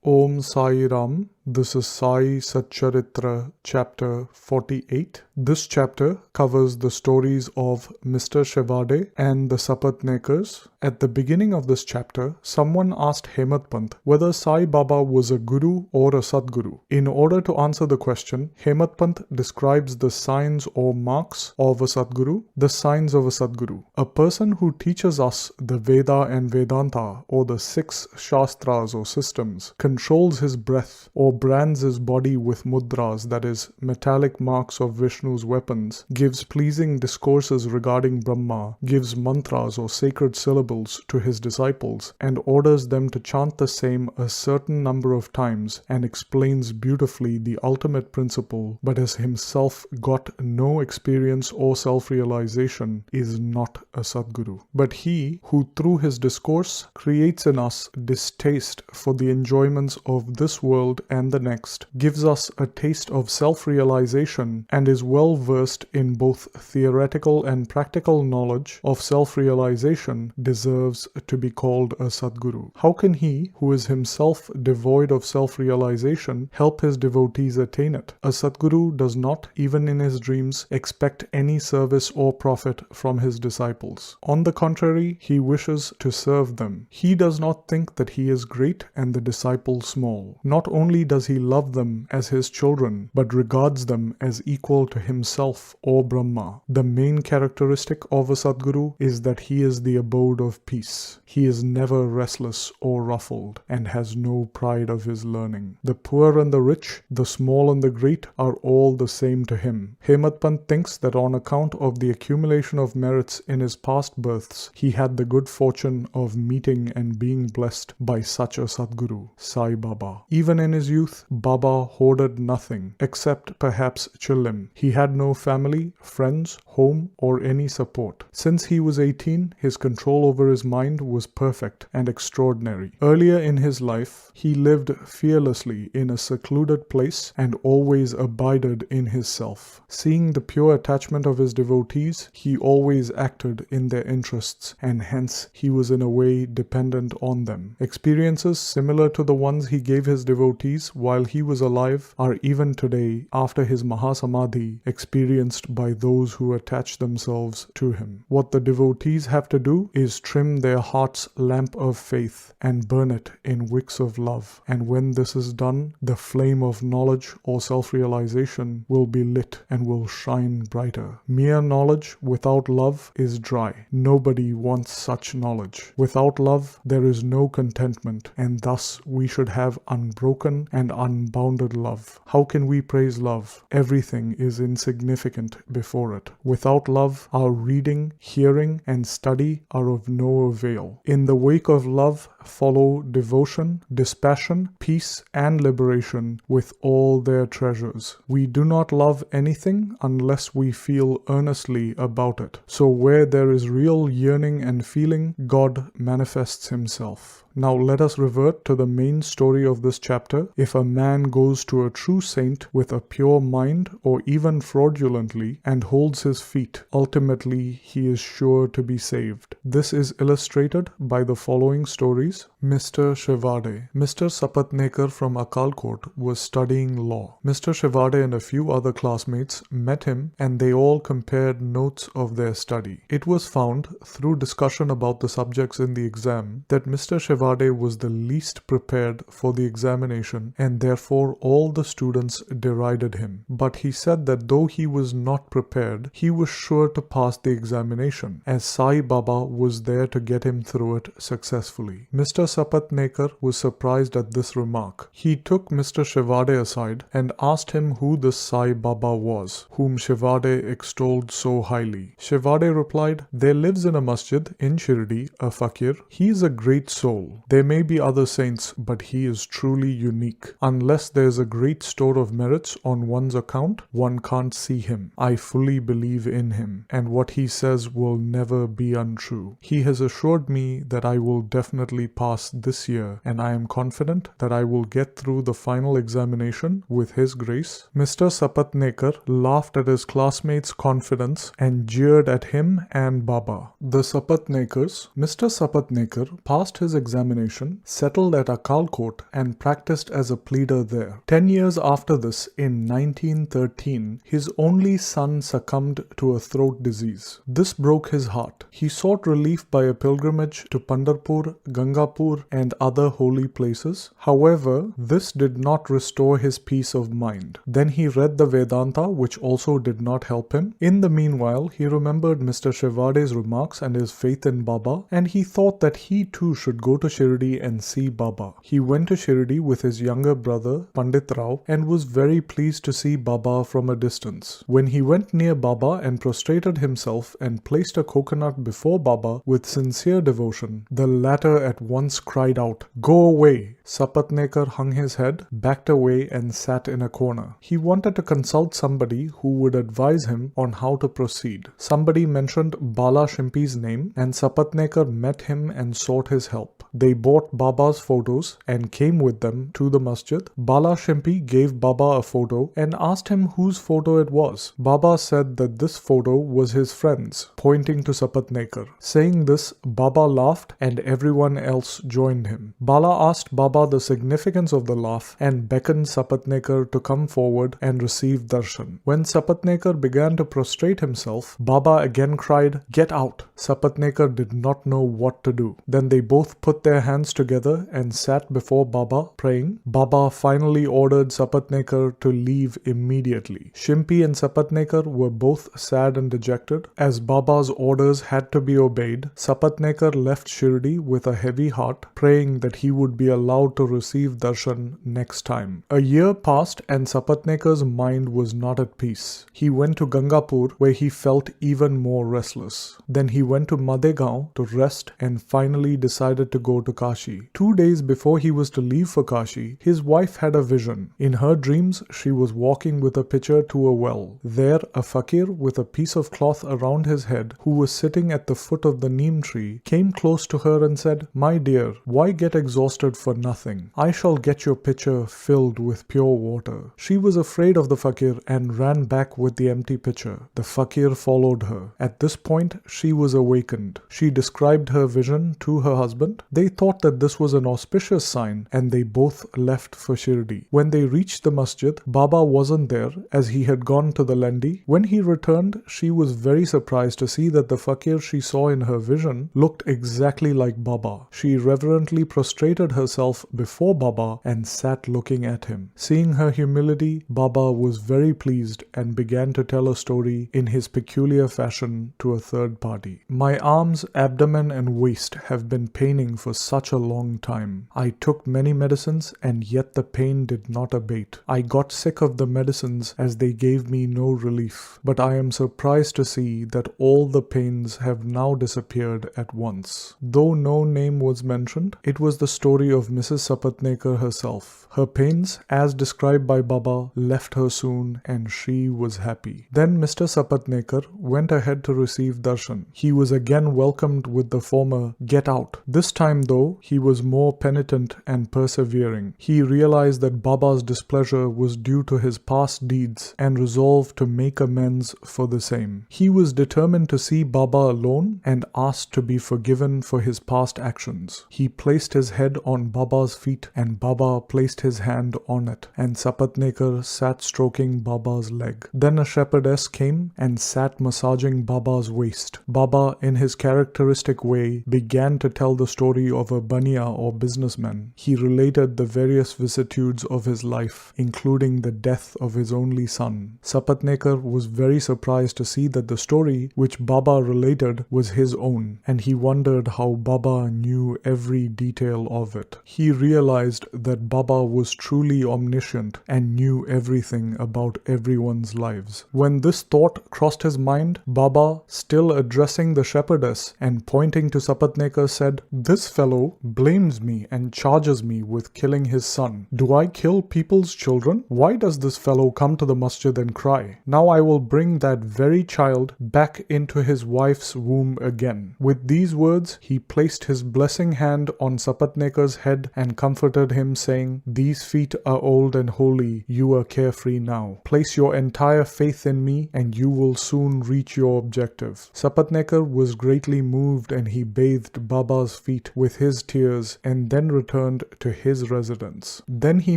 Om Sai Ram. This is Sai Satcharitra, chapter 48. This chapter covers the stories of Mr.Shevade and the Sapatnekers. At the beginning of this chapter, someone asked Hemadpant whether Sai Baba was a guru or a Sadguru. In order to answer the question, Hemadpant describes the signs or marks of a Sadguru. The signs of a Sadguru: a person who teaches us the Veda and Vedanta, or the 6 Shastras or systems, controls his breath, or brands his body with Mudras, that is, metallic marks of Vishnu's weapons, gives pleasing discourses regarding Brahma, gives mantras or sacred syllables to his disciples, and orders them to chant the same a certain number of times, and explains beautifully the ultimate principle, but has himself got no experience or self-realization, is not a Sadguru. But he who through his discourse creates in us distaste for the enjoyments of this world and the next, gives us a taste of self-realization, and is well versed in both theoretical and practical knowledge of self-realization, deserves to be called a Sadguru. How can he, who is himself devoid of self-realization, help his devotees attain it? A Sadguru does not, even in his dreams, expect any service or profit from his disciples. On the contrary, he wishes to serve them. He does not think that he is great and the disciple small. Not only does he love them as his children, but regards them as equal to himself or Brahma. The main characteristic of a Sadguru is that he is the abode of peace. He is never restless or ruffled, and has no pride of his learning. The poor and the rich, the small and the great, are all the same to him. Hemadpant thinks that on account of the accumulation of merits in his past births, he had the good fortune of meeting and being blessed by such a Sadguru, Sai Baba. Even in his youth, Baba hoarded nothing, except perhaps chilim. He had no family, friends, home, or any support. Since he was 18, his control over his mind was perfect and extraordinary. Earlier in his life, he lived fearlessly in a secluded place and always abided in his self. Seeing the pure attachment of his devotees, he always acted in their interests, and hence he was in a way dependent on them. Experiences similar to the ones he gave his devotees while he was alive are even today, after his Mahasamadhi, experienced by those who attach themselves to him. What the devotees have to do is trim their heart's lamp of faith and burn it in wicks of love, and when this is done, the flame of knowledge or self-realization will be lit and will shine brighter. Mere knowledge without love is dry. Nobody wants such knowledge. Without love, there is no contentment, and thus we should have unbroken and unbounded love. How can we praise love? Everything is insignificant before it. Without love, our reading, hearing, and study are of no avail. In the wake of love follow devotion, dispassion, peace, and liberation with all their treasures. We do not love anything unless we feel earnestly about it. So where there is real yearning and feeling, God manifests himself. Now let us revert to the main story of this chapter. If a man goes to a true saint with a pure mind, or even fraudulently, and holds his feet, ultimately he is sure to be saved. This is illustrated by the following stories. Mr.Shevade. Mr. Sapatneker from Akalkot was studying law. Mr.Shevade and a few other classmates met him, and they all compared notes of their study. It was found, through discussion about the subjects in the exam, that Mr. Shevade was the least prepared for the examination, and therefore all the students derided him. But he said that though he was not prepared, he was sure to pass the examination, as Sai Baba was there to get him through it successfully. Mr. Sapatneker was surprised at this remark. He took Mr. Shevade aside and asked him who this Sai Baba was, whom Shevade extolled so highly. Shevade replied, "There lives in a masjid in Shrirdi a fakir. He is a great soul. There may be other saints, but he is truly unique. Unless there is a great store of merits on one's account, one can't see him. I fully believe in him, and what he says will never be untrue. He has assured me that I will definitely pass this year, and I am confident that I will get through the final examination with his grace." Mr. Sapatneker laughed at his classmates' confidence and jeered at him and Baba. The Sapatnekers. Mr. Sapatneker passed his examination examination, settled at Akalkot, and practiced as a pleader there. 10 years after this, in 1913, his only son succumbed to a throat disease. This broke his heart. He sought relief by a pilgrimage to Pandharpur, Gangapur, and other holy places. However, this did not restore his peace of mind. Then he read the Vedanta, which also did not help him. In the meanwhile, he remembered Mr. Shevade's remarks and his faith in Baba, and he thought that he too should go to Shrirdi and see Baba. He went to Shrirdi with his younger brother, Pandit Rao, and was very pleased to see Baba from a distance. When he went near Baba and prostrated himself and placed a coconut before Baba with sincere devotion, the latter at once cried out, "Go away!" Sapatnekar hung his head, backed away, and sat in a corner. He wanted to consult somebody who would advise him on how to proceed. Somebody mentioned Bala Shimpi's name, and Sapatnekar met him and sought his help. They bought Baba's photos and came with them to the masjid. Bala Shimpi gave Baba a photo and asked him whose photo it was. Baba said that this photo was his friend's, pointing to Sapatnekar. Saying this, Baba laughed and everyone else joined him. Bala asked Baba the significance of the laugh and beckoned Sapatnekar to come forward and receive darshan. When Sapatnekar began to prostrate himself, Baba again cried, "Get out!" Sapatnekar did not know what to do. Then they both put their hands together and sat before Baba praying. Baba finally ordered Sapatnekar to leave immediately. Shimpi and Sapatnekar were both sad and dejected. As Baba's orders had to be obeyed, Sapatnekar left Shirdi with a heavy heart, praying that he would be allowed to receive darshan next time. A year passed and Sapatnekar's mind was not at peace. He went to Gangapur, where he felt even more restless. Then he went to Madegaon to rest and finally decided to go to Kashi. 2 days before he was to leave for Kashi, his wife had a vision. In her dreams, she was walking with a pitcher to a well. There, a fakir with a piece of cloth around his head, who was sitting at the foot of the neem tree, came close to her and said, "My dear, why get exhausted for nothing? I shall get your pitcher filled with pure water." She was afraid of the fakir and ran back with the empty pitcher. The fakir followed her. At this point, she was awakened. She described her vision to her husband. They thought that this was an auspicious sign and they both left for Shirdi. When they reached the masjid, Baba wasn't there as he had gone to the Lendi. When he returned, she was very surprised to see that the fakir she saw in her vision looked exactly like Baba. She reverently prostrated herself before Baba and sat looking at him. Seeing her humility, Baba was very pleased and began to tell a story in his peculiar fashion to a third party. "My arms, abdomen and waist have been paining for such a long time. I took many medicines and yet the pain did not abate. I got sick of the medicines as they gave me no relief. But I am surprised to see that all the pains have now disappeared at once." Though no name was mentioned, it was the story of Mrs. Sapatnekar herself. Her pains, as described by Baba, left her soon and she was happy. Then Mr. Sapatnekar went ahead to receive darshan. He was again welcomed with the former, "Get out." This time though, he was more penitent and persevering. He realized that Baba's displeasure was due to his past deeds and resolved to make amends for the same. He was determined to see Baba alone and asked to be forgiven for his past actions. He placed his head on Baba's feet and Baba placed his hand on it, and Sapatnekar sat stroking Baba's leg. Then a shepherdess came and sat massaging Baba's waist. Baba, in his characteristic way, began to tell the story of a baniya or businessman. He related the various vicissitudes of his life, including the death of his only son. Sapatnekar was very surprised to see that the story which Baba related was his own, and he wondered how Baba knew every detail of it. He realized that Baba was truly omniscient and knew everything about everyone's lives. When this thought crossed his mind, Baba, still addressing the shepherdess and pointing to Sapatnekar, said, "This fellow blames me and charges me with killing his son. Do I kill people's children? Why does this fellow come to the masjid and cry? Now I will bring that very child back into his wife's womb again." With these words, he placed his blessing hand on Sapatnekar's head and comforted him, saying, "These feet are old and holy. You are carefree now. Place your entire faith in me and you will soon reach your objective." Sapatnekar was greatly moved and he bathed Baba's feet with with his tears and then returned to his residence. Then he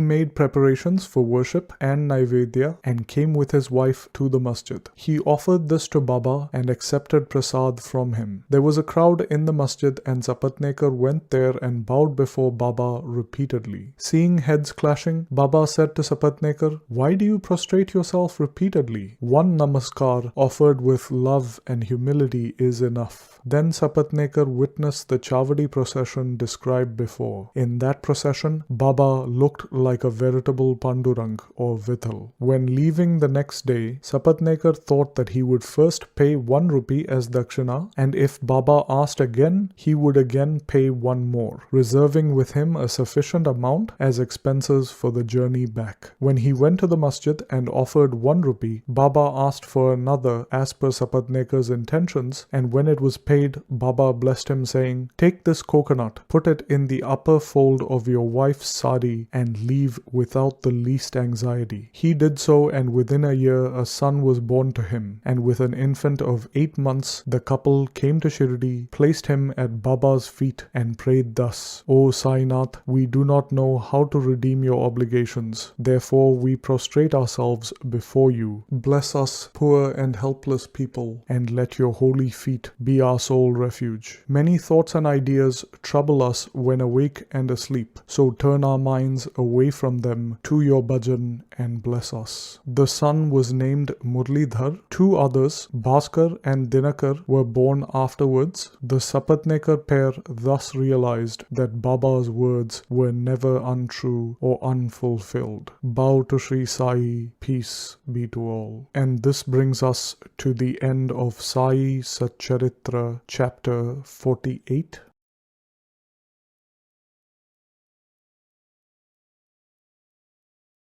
made preparations for worship and Naivedya and came with his wife to the masjid. He offered this to Baba and accepted prasad from him. There was a crowd in the masjid and Sapatnekar went there and bowed before Baba repeatedly. Seeing heads clashing, Baba said to Sapatnekar, "Why do you prostrate yourself repeatedly? One namaskar offered with love and humility is enough." Then Sapatnekar witnessed the Chavadi procession described before. In that procession, Baba looked like a veritable Pandurang or Vithal. When leaving the next day, Sapatnekar thought that he would first pay 1 rupee as dakshina, and if Baba asked again, he would again pay 1 more, reserving with him a sufficient amount as expenses for the journey back. When he went to the masjid and offered 1 rupee, Baba asked for another as per Sapatnekar's intentions, and when it was paid, Baba blessed him saying, "Take this coconut, put it in the upper fold of your wife's sari and leave without the least anxiety." He did so, and within a year a son was born to him, and with an infant of 8 months the couple came to Shrirdi, placed him at Baba's feet and prayed thus, "O Sainath, we do not know how to redeem your obligations, therefore we prostrate ourselves before you. Bless us, poor and helpless people, and let your holy feet be our sole refuge. Many thoughts and ideas trouble us when awake and asleep, so turn our minds away from them to your bhajan and bless us." The son was named Murlidhar. 2 others, Bhaskar and Dinakar, were born afterwards. The Sapatnekar pair thus realized that Baba's words were never untrue or unfulfilled. Bow to Shri Sai, peace be to all. And this brings us to the end of Sai Satcharitra chapter 48.